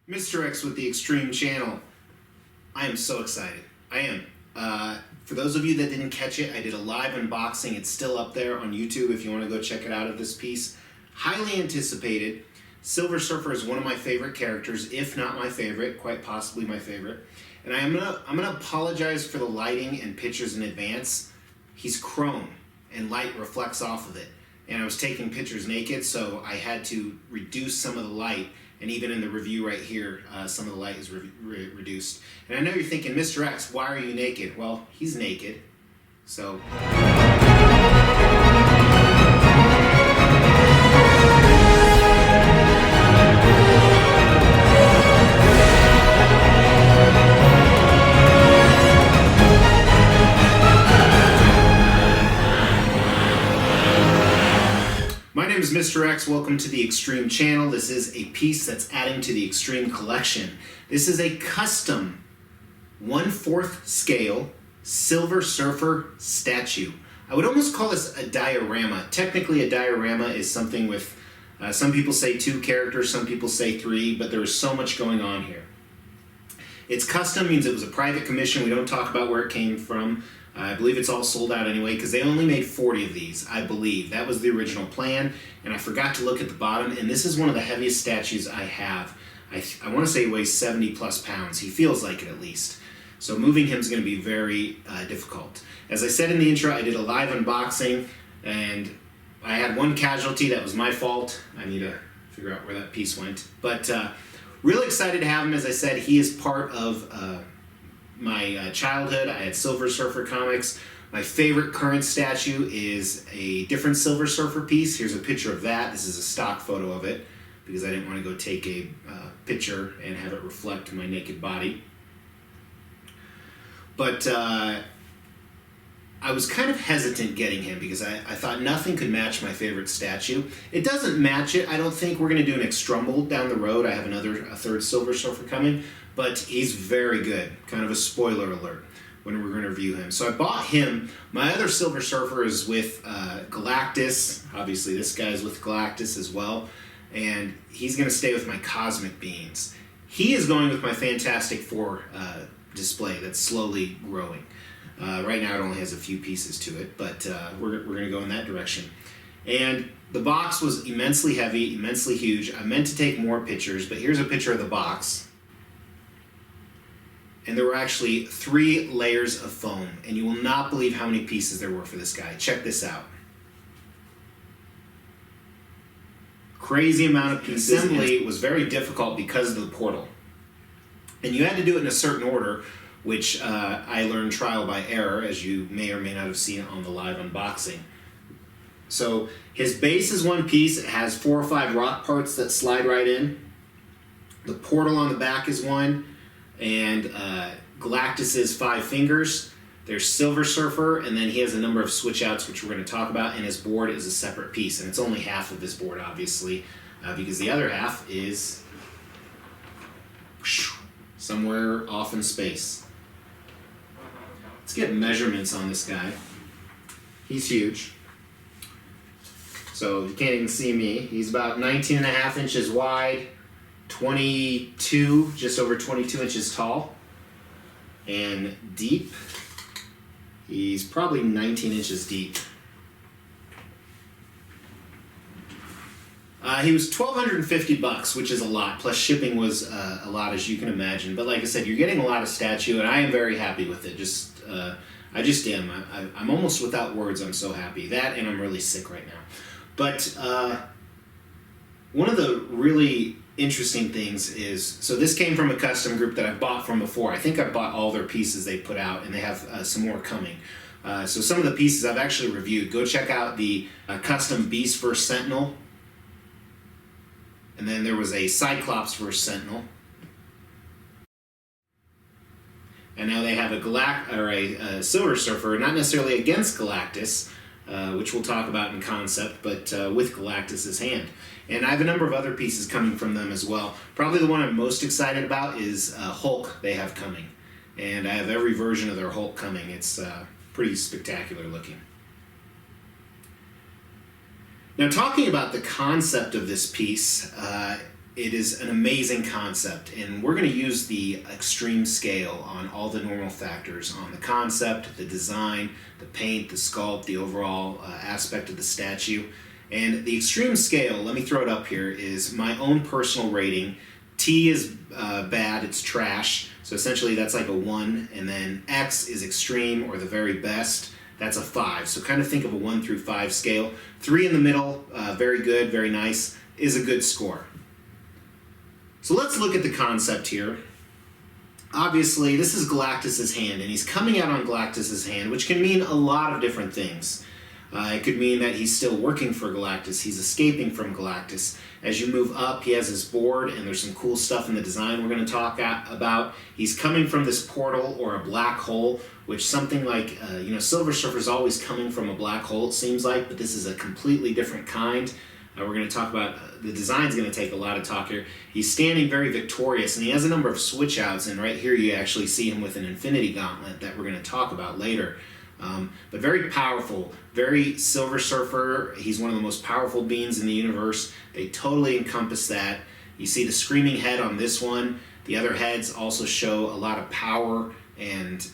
Mr. X with the Extreme channel. I am so excited. I am. For those of you that didn't catch it, I did a live unboxing. It's still up there on YouTube if you want to go check it out of this piece. Highly anticipated. Silver Surfer is one of my favorite characters, if not my favorite, quite possibly my favorite. And I'm gonna apologize for the lighting and pictures in advance. He's chrome and light reflects off of it. And I was taking pictures naked, so I had to reduce some of the light. And even in the review right here, some of the light is reduced. And I know you're thinking, Mr. X, why are you naked? Well, he's naked, so. My name is Mr. X. Welcome to the Extreme channel. This is a piece that's adding to the Extreme collection. This is a custom 1/4 scale Silver Surfer statue. I would almost call this a diorama. Technically, a diorama is something with, some people say 2 characters, some people say 3, but there is so much going on here. It's custom, means it was a private commission. We don't talk about where it came from. I believe it's all sold out anyway because they only made 40 of these, I believe. That was the original plan, and I forgot to look at the bottom, and this is one of the heaviest statues I have. I want to say he weighs 70 plus pounds. He feels like it at least. So moving him is going to be very difficult. As I said in the intro, I did a live unboxing, and I had one casualty. That was my fault. I need to figure out where that piece went. But really excited to have him. As I said, he is part of my childhood. I had Silver Surfer comics. My favorite current statue is a different Silver Surfer piece. Here's a picture of that. This is a stock photo of it because I didn't want to go take a picture and have it reflect my naked body. But I was kind of hesitant getting him because I thought nothing could match my favorite statue. It doesn't match it. I don't think we're going to do an Extrumble down the road. I have a third Silver Surfer coming. But he's very good. Kind of a spoiler alert when we're going to review him. So I bought him. My other Silver Surfer is with Galactus. Obviously, this guy's with Galactus as well. And he's going to stay with my Cosmic Beings. He is going with my Fantastic Four display that's slowly growing. Right now, it only has a few pieces to it, but we're going to go in that direction. And the box was immensely heavy, immensely huge. I meant to take more pictures, but here's a picture of the box. And there were actually 3 layers of foam, and you will not believe how many pieces there were for this guy. Check this out. Crazy amount of pieces. Assembly was very difficult because of the portal. And you had to do it in a certain order, which I learned trial by error, as you may or may not have seen on the live unboxing. So his base is one piece. It has 4 or 5 rock parts that slide right in. The portal on the back is one. And Galactus's 5 fingers. There's Silver Surfer, and then he has a number of switch outs, which we're going to talk about, and his board is a separate piece, and it's only half of his board, obviously, because the other half is somewhere off in space. Let's get measurements on this guy. He's huge. So you can't even see me. He's about 19.5 inches wide. 22, just over 22 inches tall, and deep. He's probably 19 inches deep. He was $1,250, which is a lot, plus shipping was a lot, as you can imagine. But like I said, you're getting a lot of statue, and I am very happy with it. I just am. I'm almost without words. I'm so happy. That, and I'm really sick right now. But one of the really interesting things is, so this came from a custom group that I bought from before. I think I bought all their pieces they put out, and they have some more coming. So some of the pieces I've actually reviewed. Go check out the custom Beast vs. Sentinel. And then there was a Cyclops vs. Sentinel. And now they have a Silver Surfer, not necessarily against Galactus, which we'll talk about in concept, but with Galactus's hand. And I have a number of other pieces coming from them as well. Probably the one I'm most excited about is Hulk they have coming. And I have every version of their Hulk coming. It's pretty spectacular looking. Now, talking about the concept of this piece, it is an amazing concept, and we're going to use the extreme scale on all the normal factors on the concept, the design, the paint, the sculpt, the overall aspect of the statue. And the extreme scale, let me throw it up here, is my own personal rating. T is bad, it's trash, so essentially that's like a 1, and then X is extreme or the very best, that's a 5. So kind of think of a 1 through 5 scale. 3 in the middle, very good, very nice, is a good score. So let's look at the concept here. Obviously, this is Galactus's hand, and he's coming out on Galactus's hand, which can mean a lot of different things. It could mean that he's still working for Galactus, he's escaping from Galactus. As you move up, he has his board, and there's some cool stuff in the design we're going to talk about. He's coming from this portal or a black hole, which something like, Silver Surfer's always coming from a black hole, it seems like, but this is a completely different kind. We're going to talk about, the design's going to take a lot of talk here. He's standing very victorious, and he has a number of switch outs, and right here you actually see him with an Infinity Gauntlet that we're going to talk about later. But very powerful, very Silver Surfer. He's one of the most powerful beings in the universe. They totally encompass that. You see the screaming head on this one. The other heads also show a lot of power and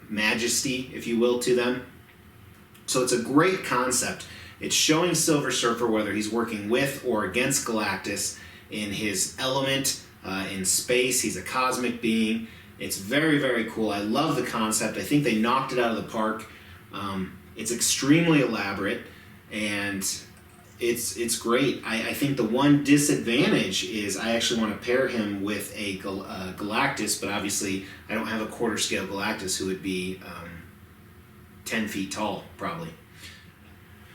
majesty, if you will, to them. So it's a great concept. It's showing Silver Surfer, whether he's working with or against Galactus, in his element, in space. He's a cosmic being. It's very, very cool. I love the concept. I think they knocked it out of the park. It's extremely elaborate, and it's great. I think the one disadvantage is I actually want to pair him with a Galactus, but obviously I don't have a quarter scale Galactus who would be 10 feet tall, probably.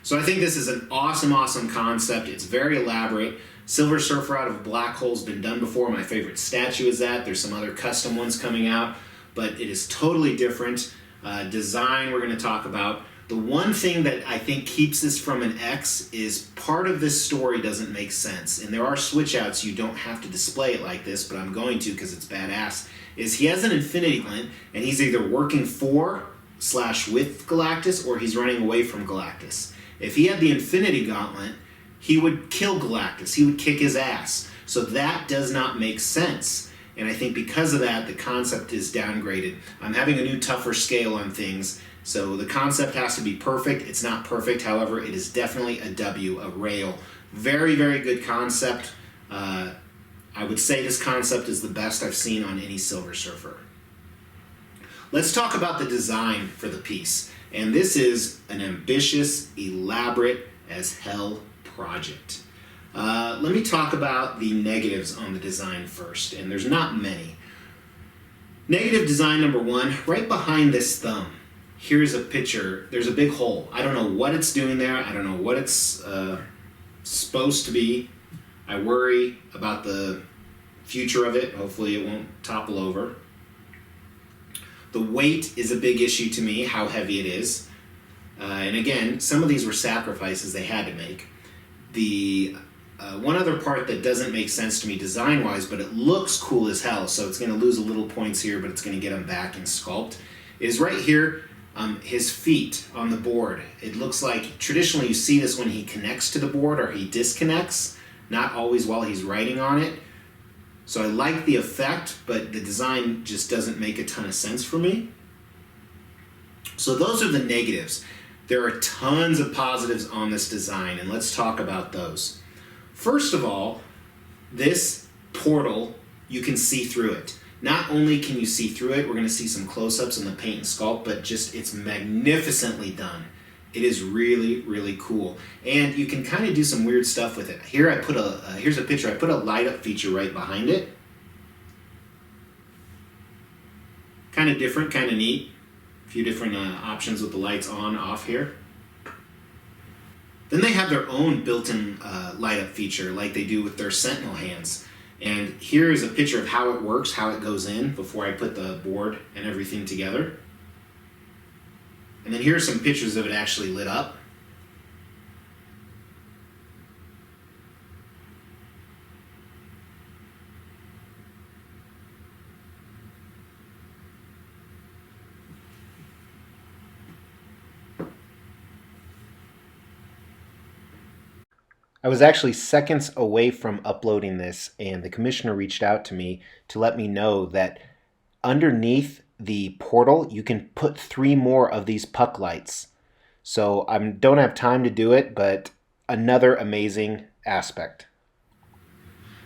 So I think this is an awesome, awesome concept. It's very elaborate. Silver Surfer out of a black hole has been done before. My favorite statue is that. There's some other custom ones coming out, but it is totally different. Design we're going to talk about. The one thing that I think keeps this from an X is part of this story doesn't make sense. And there are switch outs, you don't have to display it like this, but I'm going to because it's badass. Is he has an Infinity Gauntlet, and he's either working for / with Galactus, or he's running away from Galactus. If he had the Infinity Gauntlet, he would kill Galactus. He would kick his ass. So that does not make sense. And I think because of that, the concept is downgraded. I'm having a new tougher scale on things. So the concept has to be perfect. It's not perfect. However, it is definitely a W, a rail. Very, very good concept. I would say this concept is the best I've seen on any Silver Surfer. Let's talk about the design for the piece. And this is an ambitious, elaborate as hell project. Let me talk about the negatives on the design first, and there's not many. Negative design number 1, right behind this thumb, here's a picture. There's a big hole. I don't know what it's doing there. I don't know what it's supposed to be. I worry about the future of it. Hopefully it won't topple over. The weight is a big issue to me, how heavy it is. And again, some of these were sacrifices they had to make. The one other part that doesn't make sense to me design-wise, but it looks cool as hell, so it's going to lose a little points here, but it's going to get them back in Sculpt, is right here, his feet on the board. It looks like, traditionally you see this when he connects to the board or he disconnects, not always while he's writing on it. So I like the effect, but the design just doesn't make a ton of sense for me. So those are the negatives. There are tons of positives on this design, and let's talk about those. First of all, this portal, you can see through it. Not only can you see through it, we're going to see some close-ups in the paint and sculpt, but just it's magnificently done. It is really, really cool. And you can kind of do some weird stuff with it. Here I put here's a picture. I put a light-up feature right behind it. Kind of different, kind of neat. A few different options with the lights on, off here. Then they have their own built-in light-up feature like they do with their Sentinel hands. And here is a picture of how it works, how it goes in before I put the board and everything together. And then here are some pictures of it actually lit up. I was actually seconds away from uploading this, and the commissioner reached out to me to let me know that underneath the portal, you can put 3 more of these puck lights. So I don't have time to do it, but another amazing aspect.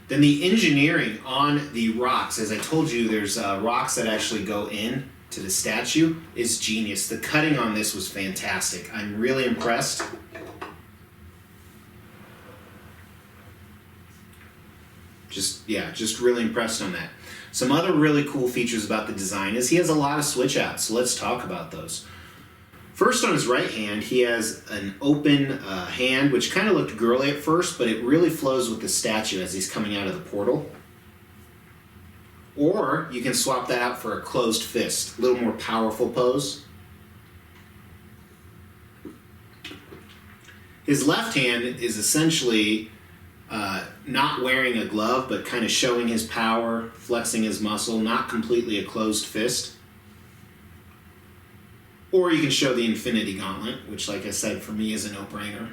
Then the engineering on the rocks, as I told you, there's rocks that actually go in to the statue, is genius. The cutting on this was fantastic. I'm really impressed. Just really impressed on that. Some other really cool features about the design is he has a lot of switch outs, so let's talk about those. First, on his right hand, he has an open hand, which kind of looked girly at first, but it really flows with the statue as he's coming out of the portal. Or you can swap that out for a closed fist, a little more powerful pose. His left hand is essentially not wearing a glove, but kind of showing his power, flexing his muscle, not completely a closed fist. Or you can show the Infinity Gauntlet, which, like I said, for me is a no-brainer.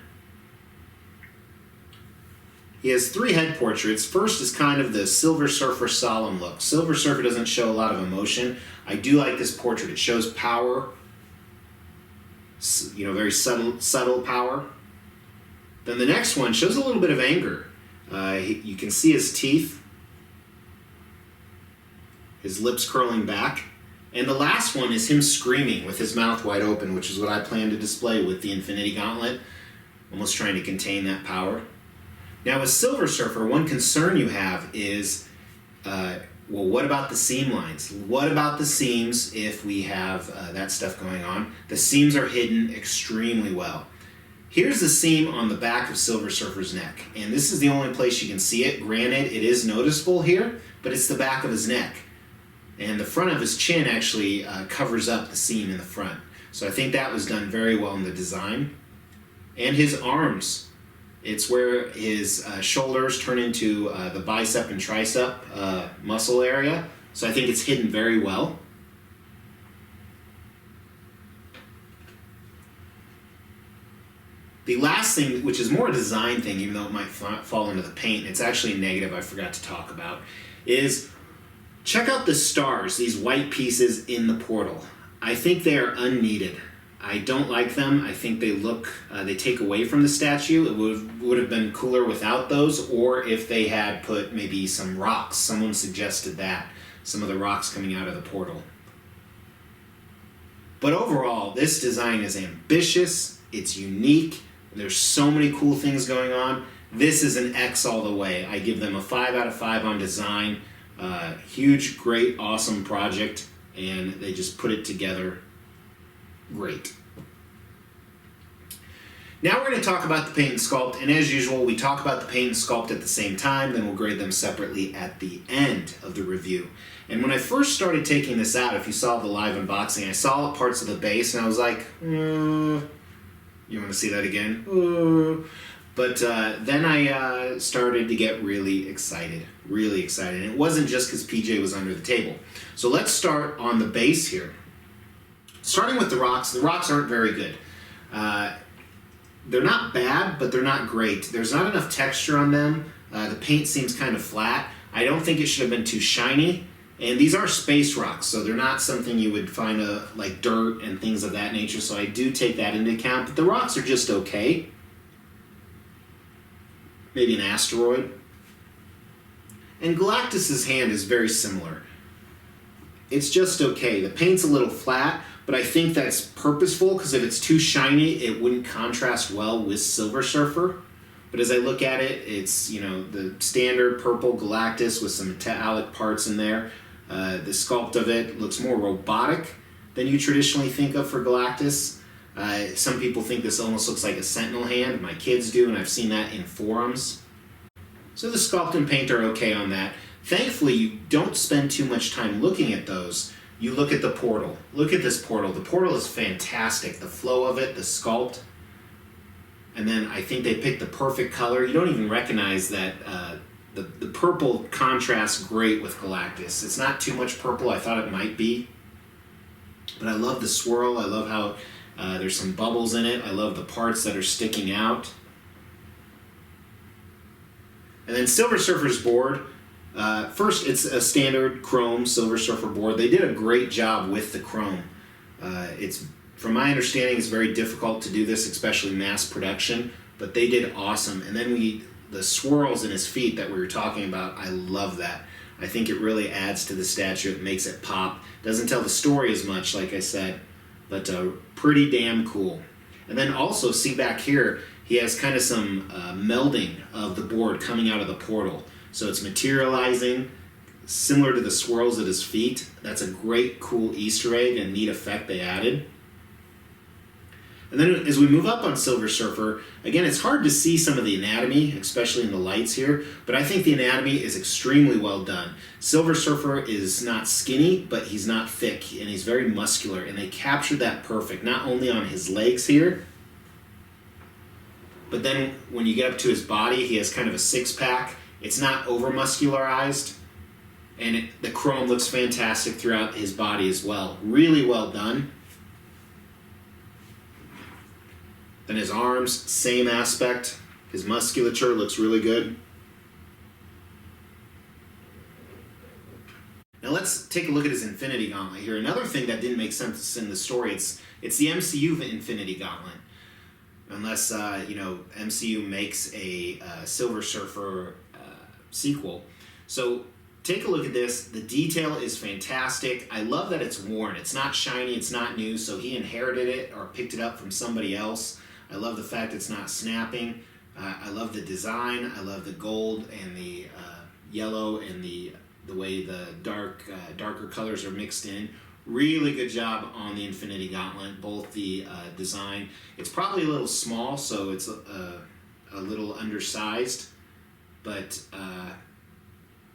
He has 3 head portraits. First is kind of the Silver Surfer solemn look. Silver Surfer doesn't show a lot of emotion. I do like this portrait. It shows power, very subtle power. Then the next one shows a little bit of anger. You can see his teeth, his lips curling back. And the last one is him screaming with his mouth wide open, which is what I plan to display with the Infinity Gauntlet, almost trying to contain that power. Now with Silver Surfer, one concern you have is, what about the seam lines? What about the seams if we have that stuff going on? The seams are hidden extremely well. Here's the seam on the back of Silver Surfer's neck, and this is the only place you can see it. Granted, it is noticeable here, but it's the back of his neck. And the front of his chin actually covers up the seam in the front. So I think that was done very well in the design. And his arms. It's where his shoulders turn into the bicep and tricep muscle area. So I think it's hidden very well. The last thing, which is more a design thing, even though it might fall into the paint, it's actually a negative I forgot to talk about, is check out the stars, these white pieces in the portal. I think they are unneeded. I don't like them. I think they take away from the statue. It would have been cooler without those, or if they had put maybe some rocks. Someone suggested that, some of the rocks coming out of the portal. But overall, this design is ambitious, it's unique, there's so many cool things going on. This is an X all the way. I give them a 5 out of 5 on design. Huge, great, awesome project, and they just put it together great. Now we're going to talk about the paint and sculpt, and as usual, we talk about the paint and sculpt at the same time, then we'll grade them separately at the end of the review. And when I first started taking this out, if you saw the live unboxing, I saw parts of the base, and I was like, you want to see that again? But then I started to get really excited. And it wasn't just because PJ was under the table. So let's start on the base here. Starting with the rocks aren't very good. They're not bad, but they're not great. There's not enough texture on them. The paint seems kind of flat. I don't think it should have been too shiny. And these are space rocks, so they're not something you would find like dirt and things of that nature, so I do take that into account. But the rocks are just okay. Maybe an asteroid. And Galactus's hand is very similar. It's just okay. The paint's a little flat, but I think that's purposeful, because if it's too shiny, it wouldn't contrast well with Silver Surfer. But as I look at it, it's, the standard purple Galactus with some metallic parts in there. The sculpt of it looks more robotic than you traditionally think of for Galactus. Some people think this almost looks like a Sentinel hand. My kids do, and I've seen that in forums. So the sculpt and paint are okay on that. Thankfully, you don't spend too much time looking at those. You look at the portal. Look at this portal. The portal is fantastic. The flow of it, the sculpt. And then I think they picked the perfect color. You don't even recognize that the purple contrasts great with Galactus. It's not too much purple. I thought it might be. But I love the swirl. I love how there's some bubbles in it. I love the parts that are sticking out. And then Silver Surfer's board. First, it's a standard chrome Silver Surfer board. They did a great job with the chrome. It's, from my understanding, it's very difficult to do this, especially mass production, but they did awesome. And then the swirls in his feet that we were talking about, I love that. I think it really adds to the statue. It makes it pop. Doesn't tell the story as much, like I said, but pretty damn cool. And then also, see back here, he has kind of some melding of the board coming out of the portal. So it's materializing, similar to the swirls at his feet. That's a great, cool Easter egg and neat effect they added. And then as we move up on Silver Surfer, again, it's hard to see some of the anatomy, especially in the lights here, but I think the anatomy is extremely well done. Silver Surfer is not skinny, but he's not thick, and he's very muscular, and they captured that perfect, not only on his legs here, but then when you get up to his body, he has kind of a six-pack. It's not over-muscularized, and the chrome looks fantastic throughout his body as well. Really well done. Then his arms, same aspect. His musculature looks really good. Now let's take a look at his Infinity Gauntlet here. Another thing that didn't make sense in the story, it's the MCU Infinity Gauntlet. Unless, MCU makes a Silver Surfer sequel. So take a look at this. The detail is fantastic. I love that it's worn. It's not shiny, it's not new, so he inherited it or picked it up from somebody else. I love the fact it's not snapping. I love the design. I love the gold and the yellow and the way the darker colors are mixed in. Really good job on the Infinity Gauntlet, both the design. It's probably a little small, so it's a little undersized, but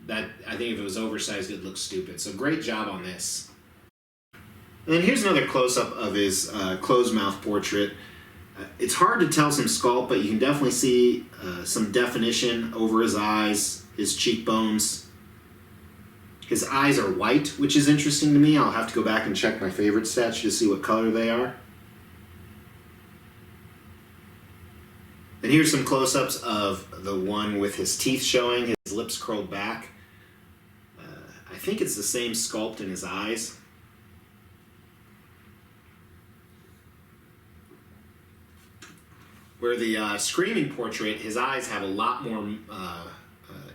that I think if it was oversized, it'd look stupid. So great job on this. And then here's another close-up of his closed mouth portrait. It's hard to tell some sculpt, but you can definitely see some definition over his eyes, his cheekbones. His eyes are white, which is interesting to me. I'll have to go back and check my favorite statue to see what color they are. And here's some close-ups of the one with his teeth showing, his lips curled back. I think it's the same sculpt in his eyes. Where the Screaming portrait, his eyes have a lot more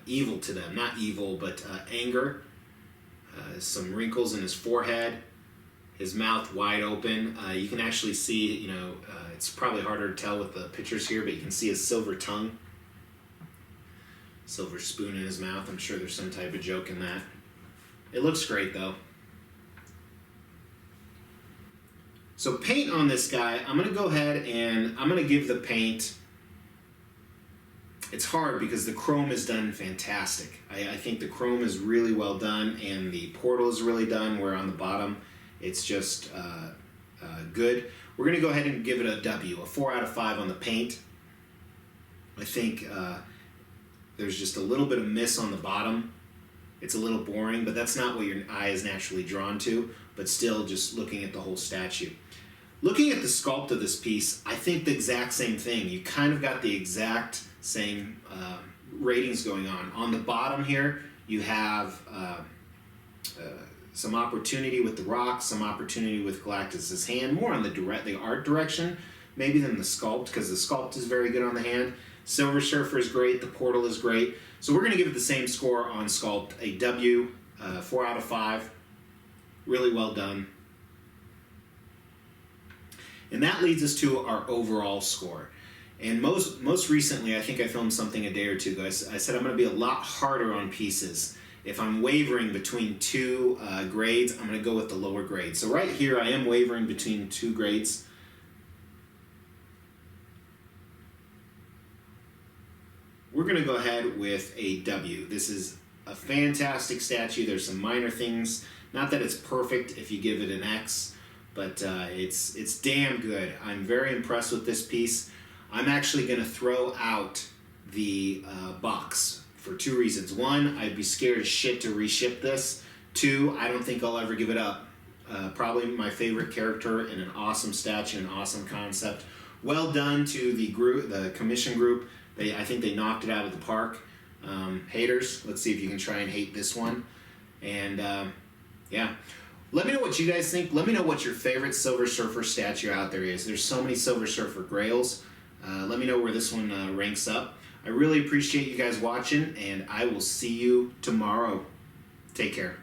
evil to them. Not evil, but anger. Some wrinkles in his forehead. His mouth wide open. You can actually see, it's probably harder to tell with the pictures here, but you can see his silver tongue. Silver spoon in his mouth. I'm sure there's some type of joke in that. It looks great, though. So paint on this guy, I'm going to go ahead and I'm going to give the paint, it's hard because the chrome is done fantastic. I think the chrome is really well done and the portal is really done, where on the bottom it's just good. We're going to go ahead and give it a W, a 4 out of 5 on the paint. I think there's just a little bit of miss on the bottom. It's a little boring, but that's not what your eye is naturally drawn to, but still just looking at the whole statue. Looking at the sculpt of this piece, I think the exact same thing. You kind of got the exact same ratings going on. On the bottom here, you have some opportunity with the rock, some opportunity with Galactus' hand, more on the art direction maybe than the sculpt, because the sculpt is very good on the hand. Silver Surfer is great, the portal is great. So we're going to give it the same score on sculpt, a W, 4 out of 5. Really well done. And that leads us to our overall score. And most recently, I think I filmed something a day or two ago. I said I'm going to be a lot harder on pieces. If I'm wavering between two grades, I'm going to go with the lower grade. So right here, I am wavering between two grades. We're going to go ahead with a W. This is a fantastic statue. There's some minor things. Not that it's perfect if you give it an X, but it's damn good. I'm very impressed with this piece. I'm actually going to throw out the box for 2 reasons. 1, I'd be scared as shit to reship this. 2, I don't think I'll ever give it up. Probably my favorite character and an awesome statue, an awesome concept. Well done to the group, the commission group. I think they knocked it out of the park. Haters, let's see if you can try and hate this one. And yeah, let me know what you guys think. Let me know what your favorite Silver Surfer statue out there is. There's so many Silver Surfer grails. Let me know where this one ranks up. I really appreciate you guys watching, and I will see you tomorrow. Take care.